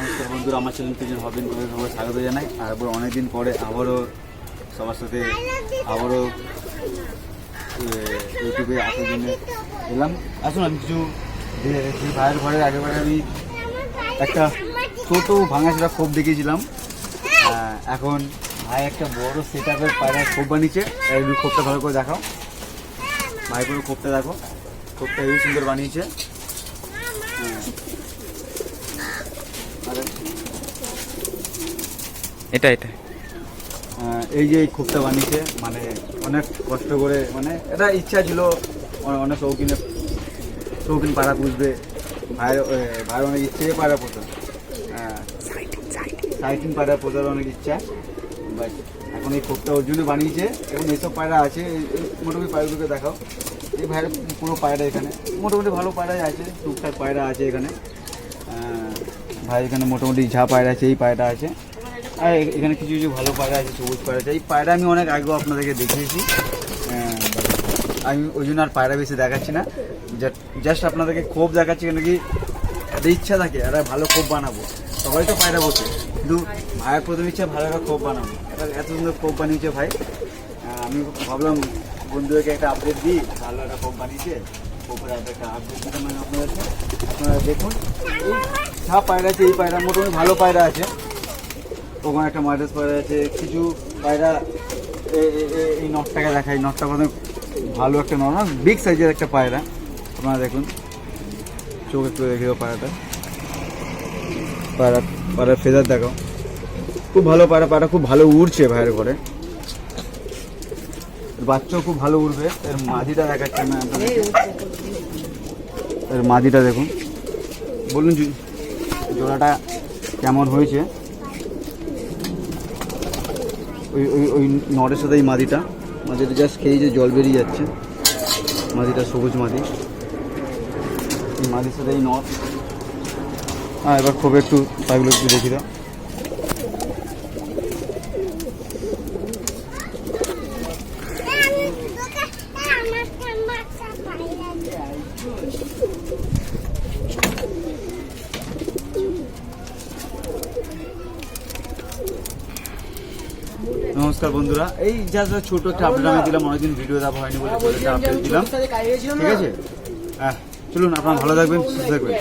নমস্কার বন্ধুরা, আমার চ্যানেল পিজন হবিন করে সবাই স্বাগত জানাই। আর অনেকদিন পরে আবারও সবার সাথে ইউটিউবে আসার জন্য এলাম। আসুন, আমি কিছু ভাইয়ের ঘরে আগেবারে আমি একটা ছোট ভাঙাচোরা খোপ দেখিয়েছিলাম। এখন ভাই একটা বড় সেট আপের পায়রা খোপ বানিয়েছে। খোপটা ভালো করে দেখাও ভাই, করে খোপটা দেখো। খোপটা হেবি সুন্দর বানিয়েছে। এটা এই যে এই খোপটা বানিয়েছে, মানে অনেক কষ্ট করে, মানে এটা ইচ্ছা ছিল অনেক শৌখিন পায়রা পুষবে। ভাইয়ের অনেক ইচ্ছে পায়রা পোষা, সাইটিন পায়রা পোষার অনেক ইচ্ছা। বাট এখন এই খোপটা ওর জন্য বানিয়েছে। এবং এইসব পায়রা আছে, মোটামুটি পায়রাগুলোকে দেখাও। এই ভাইয়ের পুরো পায়রা এখানে মোটামুটি ভালো পায়রাই আছে, টুকটাক পায়রা আছে এখানে। ভাই এখানে মোটামুটি ঝা পায়রা আছে, এই পায়রা আছে। আর এখানে কিছু কিছু ভালো পায়রা আছে, সবুজ পায়রা আছে। এই পায়রা আমি অনেক আগেও আপনাদেরকে দেখিয়েছি। আমি ওই জন্য আর পায়রা বেশি দেখাচ্ছি না, জাস্ট আপনাদেরকে খোপ দেখাচ্ছি। কেন কি একটা ইচ্ছা থাকে, একটা ভালো খোপ বানাবো। সবাই তো পায়রা বসে, কিন্তু ভাইয়ের প্রথম ইচ্ছা ভালো একটা খোপ বানাবো। এত সুন্দর খোপ বানিয়েছে ভাই। আমি ভাবলাম বন্ধুদেরকে একটা আপডেট দিই, ভালো একটা খোপ বানিয়েছে। খোপের একটা আপডেট দিতে মানে আপনাদেরকে। আপনারা দেখুন এই যা পায়রা আছে, এই পায়রা মোটামুটি ভালো পায়রা আছে। ওখানে একটা মাদ্রাস পায়রা আছে, কিছু পায়রা এই নটটাকে দেখাই। নটটা মানে ভালো একটা নট, বিগ সাইজের একটা পায়রা। আপনারা দেখুন, চোখ একটু দেখে দেবো পায়রার ফেদার দেখো, খুব ভালো পায়রা। পায়রা খুব ভালো উড়ছে ভাইয়ের ঘরে, বাচ্চাও খুব ভালো উড়বে। এর মাদিটা দেখাচ্ছে না আপনাদেরকে, এর মাদিটা দেখুন। বলুন জোড়াটা কেমন হয়েছে। ওই নটের সাথে এই মাদিটা জাস্ট খেয়ে যে জল বেরিয়ে যাচ্ছে। মাদিটা সবুজ মাদি, এই মাদির সাথে এই নট। এবার খুব একটু পাইগুলো একটু দেখি দাও। নমস্কার বন্ধুরা, এই জাস্ট ছোট একটা আপডেট আমি দিলাম। অনেকদিন ভিডিও দেওয়া হয়নি বলে ছোট একটা আপডেট দিলাম। ঠিক আছে, চলুন, আপনারা ভালো থাকবেন, সুস্থ থাকবেন।